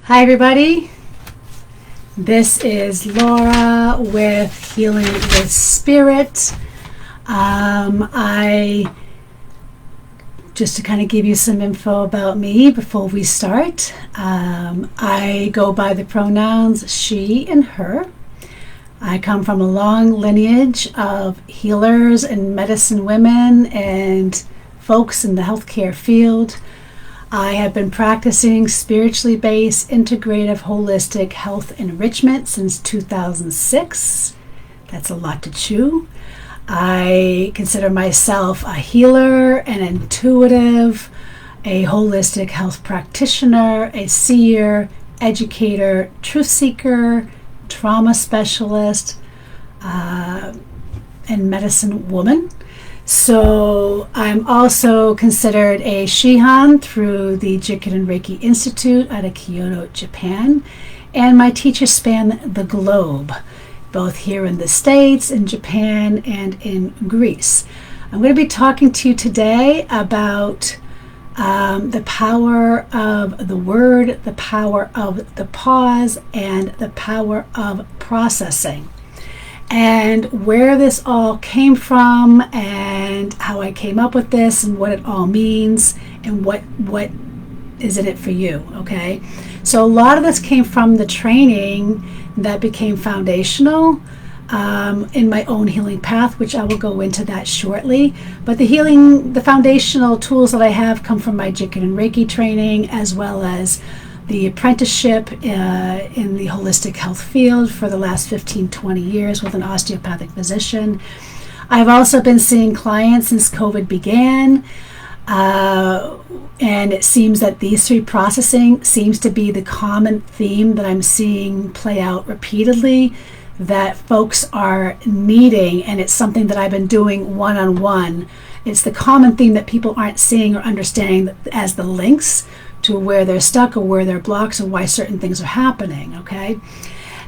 Hi everybody, this is Laura with Healing with Spirit. Just to kind of give you some info about me before we start, I go by the pronouns she and her. I come from a long lineage of healers and medicine women and folks in the healthcare field. I have been practicing spiritually based, integrative, holistic health enrichment since 2006. That's a lot to chew. I consider myself a healer, an intuitive, a holistic health practitioner, a seer, educator, truth seeker, trauma specialist, and medicine woman. So I'm also considered a Shihan through the Jiken and Reiki Institute out of Kyoto, Japan. And my teachers span the globe, both here in the States, in Japan, and in Greece. I'm going to be talking to you today about the power of the word, the power of the pause, and the power of processing. And where this all came from and how I came up with this and what it all means and what is in it for you, okay? So a lot of this came from the training that became foundational in my own healing path, which I will go into that shortly. But the foundational tools that I have come from my Jiken and Reiki training, as well as the apprenticeship in the holistic health field for the last 15-20 years with an osteopathic physician. I've also been seeing clients since COVID began, and it seems that these three processing seems to be the common theme that I'm seeing play out repeatedly, that folks are needing, and it's something that I've been doing one-on-one. It's the common theme that people aren't seeing or understanding as the links to where they're stuck or where they're blocked and why certain things are happening, okay?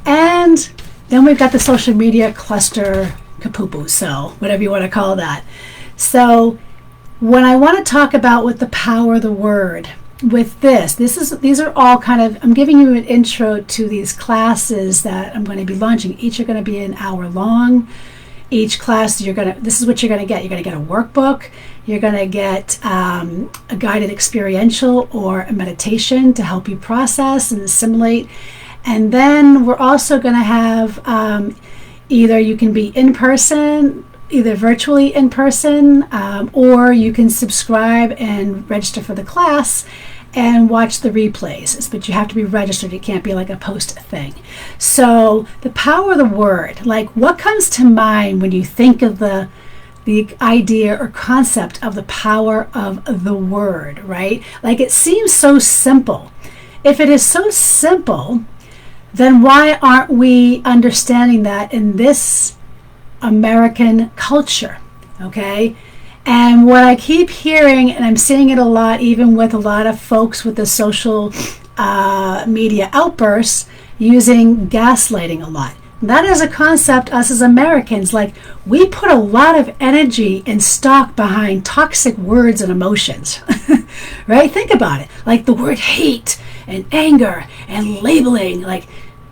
And then we've got the social media cluster kapoo, so whatever you want to call that. So when I want to talk about with the power of the word, with these are all kind of, I'm giving you an intro to these classes that I'm going to be launching. Each are going to be an hour long. Each class, this is what you're going to get. You're going to get a workbook. You're going to get a guided experiential or a meditation to help you process and assimilate. And then we're also going to have either you can be in person, either virtually in person, or you can subscribe and register for the class and watch the replays. But you have to be registered. It can't be like a post thing. So the power of the word, like what comes to mind when you think of the idea or concept of the power of the word, right? Like it seems so simple. If it is so simple, then why aren't we understanding that in this American culture, okay? And what I keep hearing, and I'm seeing it a lot, even with a lot of folks with the social media outbursts, using gaslighting a lot. That is a concept us as Americans, like we put a lot of energy and stock behind toxic words and emotions, right? Think about it. Like the word hate and anger and labeling, like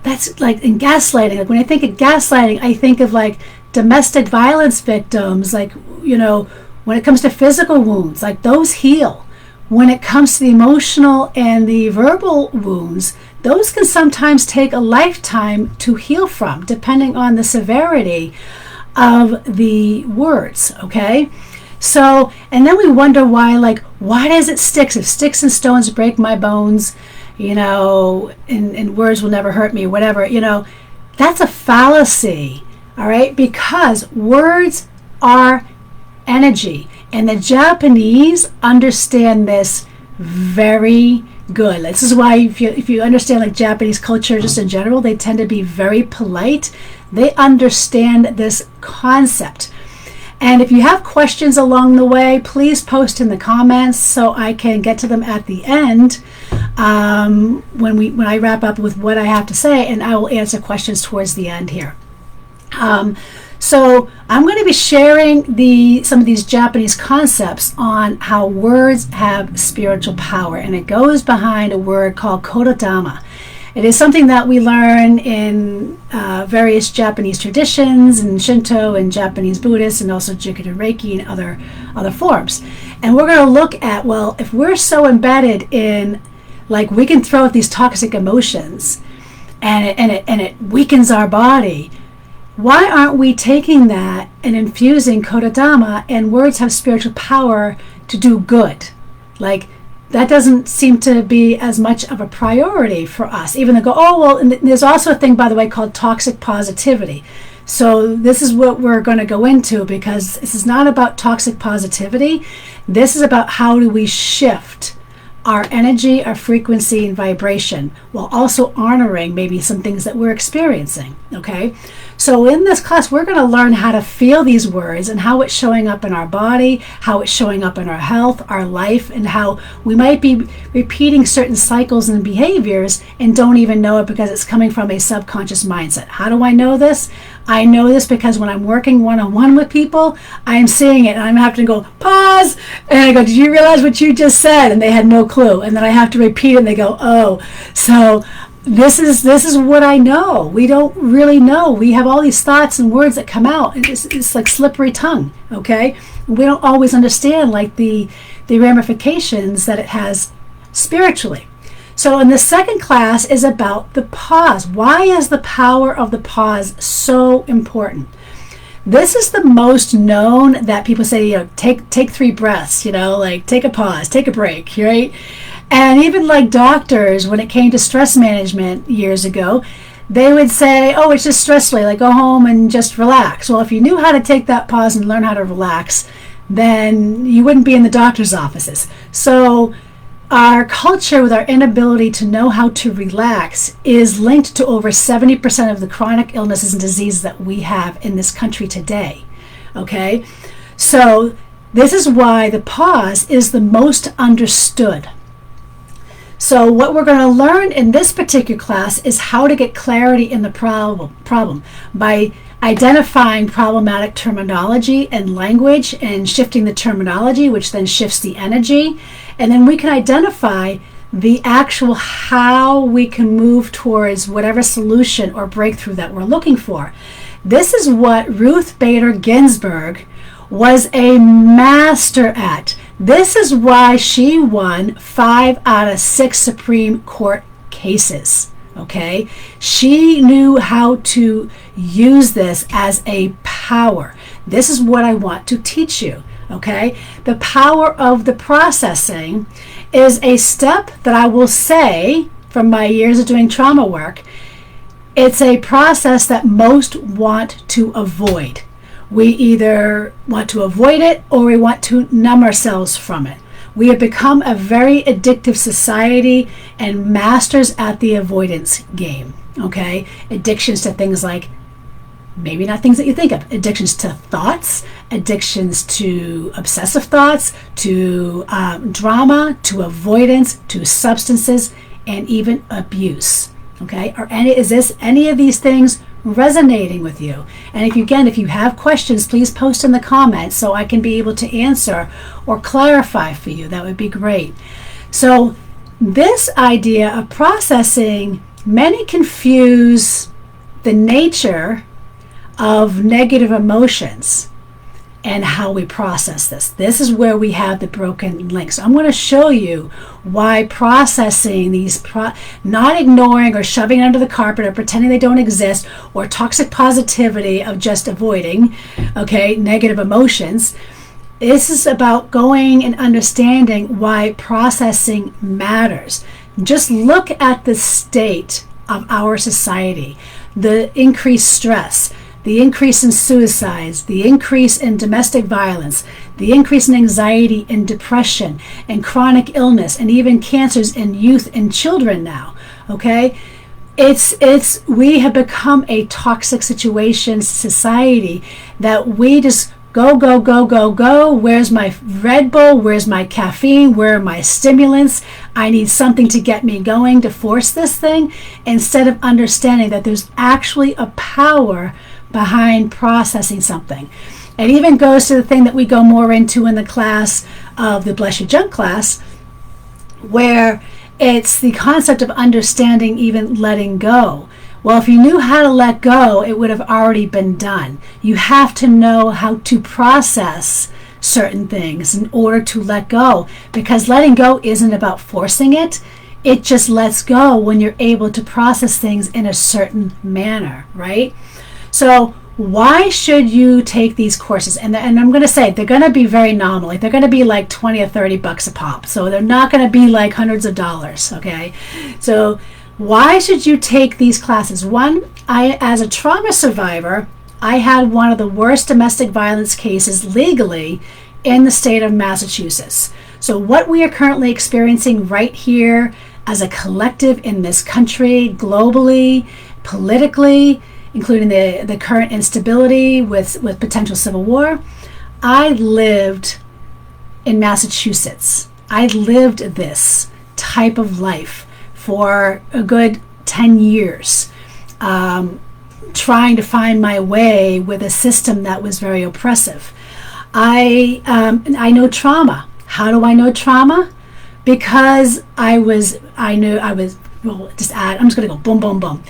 that's like in gaslighting. Like when I think of gaslighting, I think of like domestic violence victims, like, you know, when it comes to physical wounds, like those heal. When it comes to the emotional and the verbal wounds, those can sometimes take a lifetime to heal from, depending on the severity of the words, okay? So, and then we wonder why does it stick? If sticks and stones break my bones, you know, and words will never hurt me, whatever, you know, that's a fallacy, all right? Because words are energy, and the Japanese understand this very good. This is why if you understand like Japanese culture just in general, they tend to be very polite. They understand this concept. And if you have questions along the way, please post in the comments so I can get to them at the end when I wrap up with what I have to say, and I will answer questions towards the end here. So I'm going to be sharing some of these Japanese concepts on how words have spiritual power, and it goes behind a word called kododama. It is something that we learn in various Japanese traditions, and Shinto and Japanese Buddhist, and also Jigoro Reiki and other forms. And we're going to look at, well, if we're so embedded in, like, we can throw out these toxic emotions and it weakens our body, why aren't we taking that and infusing Kodadama, and words have spiritual power to do good? Like, that doesn't seem to be as much of a priority for us. Even they go, oh, well, and there's also a thing, by the way, called toxic positivity. So this is what we're going to go into, because this is not about toxic positivity. This is about how do we shift our energy, our frequency, and vibration, while also honoring maybe some things that we're experiencing, okay? So in this class, we're going to learn how to feel these words and how it's showing up in our body, how it's showing up in our health, our life, and how we might be repeating certain cycles and behaviors and don't even know it because it's coming from a subconscious mindset. How do I know this? I know this because when I'm working one-on-one with people, I'm seeing it and I'm having to go, pause, and I go, did you realize what you just said? And they had no clue. And then I have to repeat it and they go, oh. So this is what I know. We don't really know. We have all these thoughts and words that come out. It's like slippery tongue, okay? We don't always understand, like, the ramifications that it has spiritually. So in the second class is about the pause. Why is the power of the pause so important? This is the most known, that people say, you know, take 3 breaths, you know, like take a pause, take a break, right? And even like doctors, when it came to stress management years ago, they would say, oh, it's just stress related, like go home and just relax. Well, if you knew how to take that pause and learn how to relax, then you wouldn't be in the doctor's offices. So our culture, with our inability to know how to relax, is linked to over 70% of the chronic illnesses and diseases that we have in this country today. Okay? So this is why the pause is the most understood. So what we're going to learn in this particular class is how to get clarity in the problem by identifying problematic terminology and language and shifting the terminology, which then shifts the energy. And then we can identify the actual how we can move towards whatever solution or breakthrough that we're looking for. This is what Ruth Bader Ginsburg was a master at. This is why she won 5 out of 6 Supreme Court cases. Okay, she knew how to use this as a power. This is what I want to teach you. Okay, the power of the processing is a step that I will say from my years of doing trauma work. It's a process that most want to avoid. We either want to avoid it or we want to numb ourselves from it. We have become a very addictive society and masters at the avoidance game, okay? Addictions to things like, maybe not things that you think of, addictions to thoughts, addictions to obsessive thoughts, to drama, to avoidance, to substances, and even abuse, okay? Is any of these things resonating with you? And if you have questions, please post in the comments so I can be able to answer or clarify for you. That would be great. So this idea of processing, many confuse the nature of negative emotions and how we process this. This is where we have the broken link. So I'm going to show you why processing these, not ignoring or shoving under the carpet or pretending they don't exist, or toxic positivity of just avoiding, okay, negative emotions. This is about going and understanding why processing matters. Just look at the state of our society, the increased stress, the increase in suicides, the increase in domestic violence, the increase in anxiety and depression and chronic illness and even cancers in youth and children now, okay? We have become a toxic situation, society, that we just go, go, go, go, go. Where's my Red Bull? Where's my caffeine? Where are my stimulants? I need something to get me going, to force this thing, instead of understanding that there's actually a power behind processing something. It even goes to the thing that we go more into in the class of the Bless Your Junk class, where it's the concept of understanding even letting go. Well, if you knew how to let go, it would have already been done. You have to know how to process certain things in order to let go, because letting go isn't about forcing it. It just lets go when you're able to process things in a certain manner, right? So why should you take these courses? And I'm going to say they're going to be very nominal. They're going to be like 20 or 30 bucks a pop. So they're not going to be like hundreds of dollars, okay? So why should you take these classes? One, as a trauma survivor, I had one of the worst domestic violence cases legally in the state of Massachusetts. So what we are currently experiencing right here as a collective in this country, globally, politically, including the current instability with potential civil war, I lived in Massachusetts. I lived this type of life for a good 10 years, trying to find my way with a system that was very oppressive. I know trauma. How do I know trauma? Because I'm just going to go boom, boom, boom.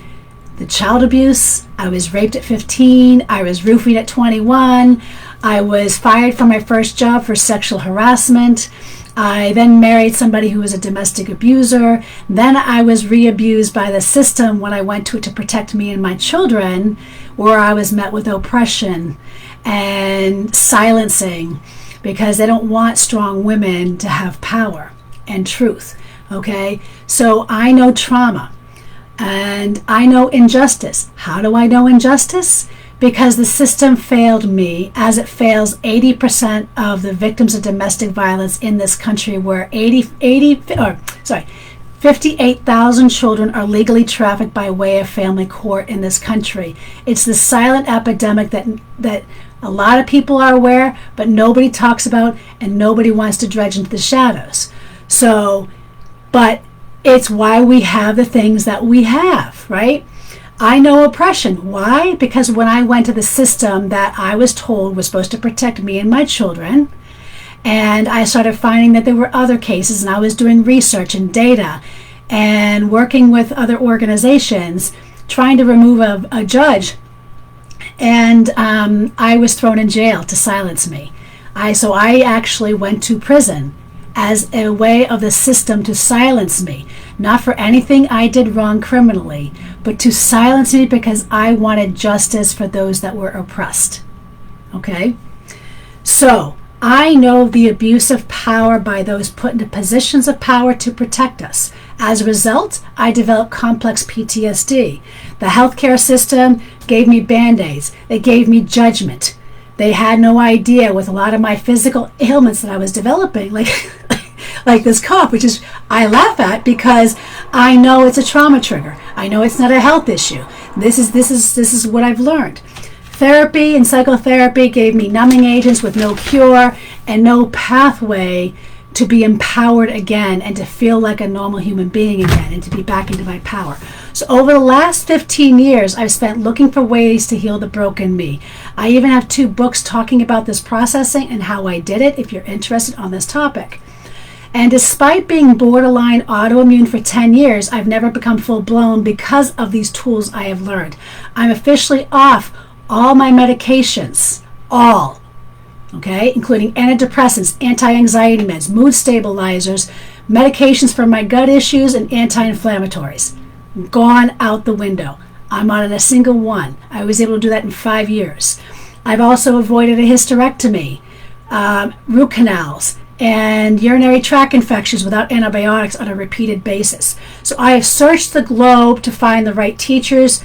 The child abuse, I was raped at 15, I was roofied at 21, I was fired from my first job for sexual harassment. I then married somebody who was a domestic abuser. Then I was re-abused by the system when I went to it to protect me and my children, where I was met with oppression and silencing, because they don't want strong women to have power and truth. Okay, so I know trauma and I know injustice. How do I know injustice? Because the system failed me, as it fails 80% of the victims of domestic violence in this country, where 58,000 children are legally trafficked by way of family court in this country. It's the silent epidemic that a lot of people are aware, but nobody talks about, and nobody wants to dredge into the shadows. So, but it's why we have the things that we have, right? I know oppression. Why? Because when I went to the system that I was told was supposed to protect me and my children, and I started finding that there were other cases, and I was doing research and data and working with other organizations trying to remove a judge, and I was thrown in jail to silence me. So I actually went to prison as a way of the system to silence me, not for anything I did wrong criminally, but to silence me because I wanted justice for those that were oppressed. Okay? So I know the abuse of power by those put into positions of power to protect us. As a result, I developed complex PTSD. The healthcare system gave me Band-Aids. They gave me judgment. They had no idea with a lot of my physical ailments that I was developing, like this cough, which is I laugh at because I know it's a trauma trigger. I know it's not a health issue. This is what I've learned. Therapy and psychotherapy gave me numbing agents with no cure and no pathway to be empowered again and to feel like a normal human being again and to be back into my power. So over the last 15 years, I've spent looking for ways to heal the broken me. I even have 2 books talking about this processing and how I did it, if you're interested on this topic. And despite being borderline autoimmune for 10 years, I've never become full-blown because of these tools I have learned. I'm officially off all my medications, all, okay, including antidepressants, anti-anxiety meds, mood stabilizers, medications for my gut issues, and anti-inflammatories. Gone out the window. I'm on a single one. I was able to do that in 5 years. I've also avoided a hysterectomy, root canals, and urinary tract infections without antibiotics on a repeated basis. So I have searched the globe to find the right teachers,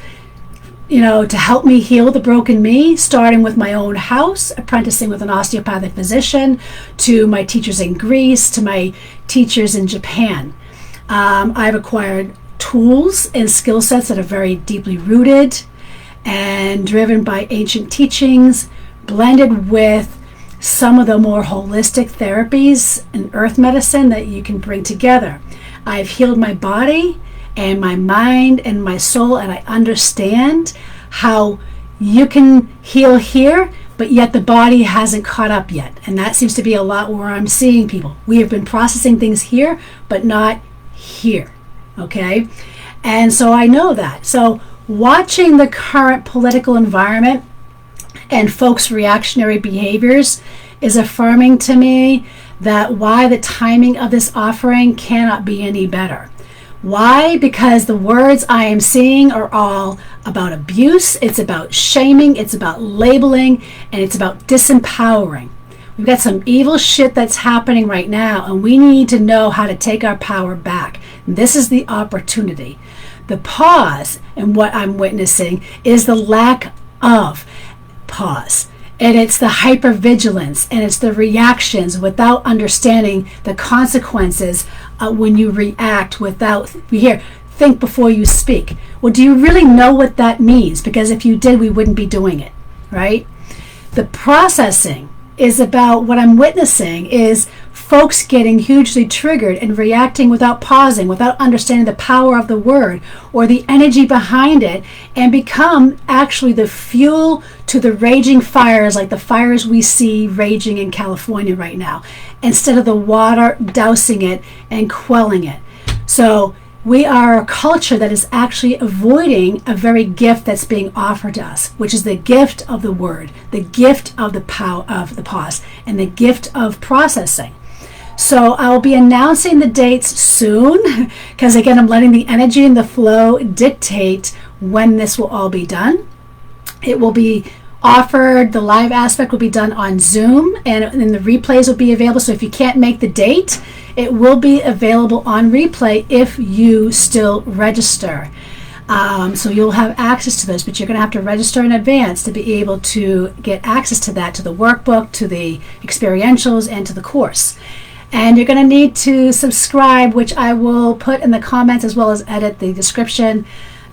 to help me heal the broken me, starting with my own house, apprenticing with an osteopathic physician, to my teachers in Greece, to my teachers in Japan. I've acquired tools and skill sets that are very deeply rooted and driven by ancient teachings, blended with some of the more holistic therapies and earth medicine that you can bring together. I've healed my body and my mind and my soul, and I understand how you can heal here, but yet the body hasn't caught up yet. And that seems to be a lot where I'm seeing people. We have been processing things here, but not here. Okay? And so I know that. So watching the current political environment and folks' reactionary behaviors is affirming to me that why the timing of this offering cannot be any better. Why? Because the words I am seeing are all about abuse, it's about shaming, it's about labeling, and it's about disempowering. We've got some evil shit that's happening right now, and we need to know how to take our power back. This is the opportunity. The pause in what I'm witnessing is the lack of pause. And it's the hypervigilance, and it's the reactions without understanding the consequences when you react without, think before you speak. Well, do you really know what that means? Because if you did, we wouldn't be doing it, right? The processing is about what I'm witnessing is folks getting hugely triggered and reacting without pausing, without understanding the power of the word or the energy behind it, and become actually the fuel to the raging fires, like the fires we see raging in California right now, instead of the water dousing it and quelling it. So we are a culture that is actually avoiding a very gift that's being offered to us, which is the gift of the word, the gift of the power of the pause, and the gift of processing. So I'll be announcing the dates soon, because again, I'm letting the energy and the flow dictate when this will all be done. It will be offered, the live aspect will be done on Zoom, and the replays will be available. So if you can't make the date, it will be available on replay if you still register. So you'll have access to those, but you're going to have to register in advance to be able to get access to that, to the workbook, to the experientials, and to the course. And you're going to need to subscribe, which I will put in the comments as well as edit the description,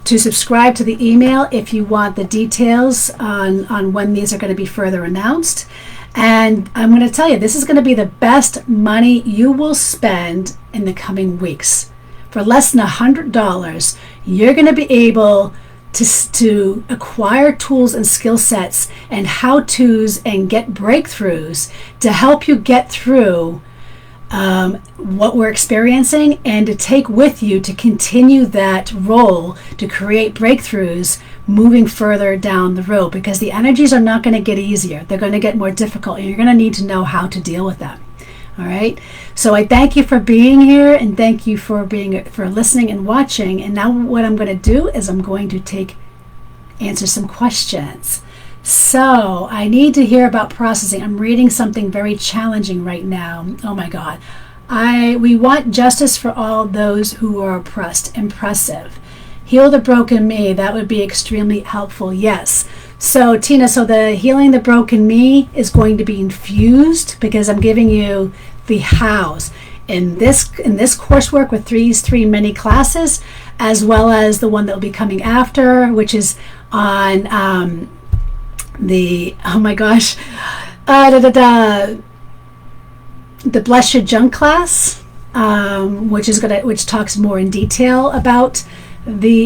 to subscribe to the email if you want the details on when these are going to be further announced. And I'm going to tell you, this is going to be the best money you will spend in the coming weeks. For less than $100, you're going to be able to acquire tools and skill sets and how-tos and get breakthroughs to help you get through what we're experiencing, and to take with you to continue that role to create breakthroughs moving further down the road, because the energies are not going to get easier. They're going to get more difficult, and you're going to need to know how to deal with them. All right. So I thank you for being here, and thank you for listening and watching. And now what I'm going to do is I'm going to answer some questions. So I need to hear about processing. I'm reading something very challenging right now. Oh my God. We want justice for all those who are oppressed. Impressive. Heal the broken me. That would be extremely helpful. Yes. So Tina, so the healing the broken me is going to be infused, because I'm giving you the hows in this coursework with these three mini classes, as well as the one that will be coming after, which is on the Bless Your Junk class, which talks more in detail about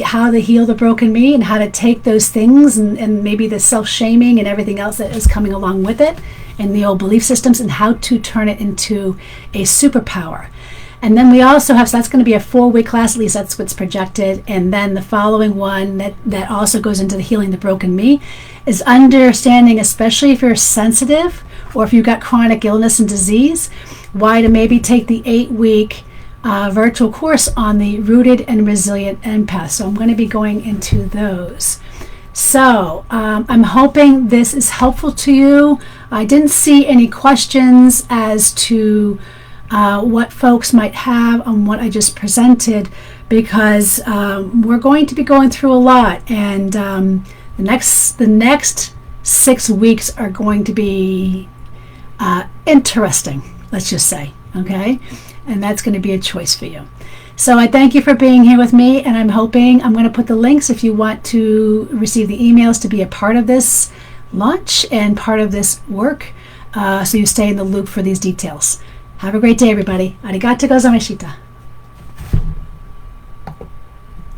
how to heal the broken me, and how to take those things and maybe the self-shaming and everything else that is coming along with it, and the old belief systems, and how to turn it into a superpower. And then we also have, so that's going to be a 4-week class, at least that's what's projected. And then the following one that also goes into the healing the broken me is understanding, especially if you're sensitive or if you've got chronic illness and disease, why to maybe take the 8-week virtual course on the Rooted and Resilient Empath. So I'm going to be going into those. So I'm hoping this is helpful to you. I didn't see any questions as to what folks might have on what I just presented, because we're going to be going through a lot, and the next 6 weeks are going to be interesting, let's just say, okay? And that's going to be a choice for you. So I thank you for being here with me, and I'm going to put the links if you want to receive the emails to be a part of this launch and part of this work, so you stay in the loop for these details. Have a great day, everybody. Arigatou gozaimashita.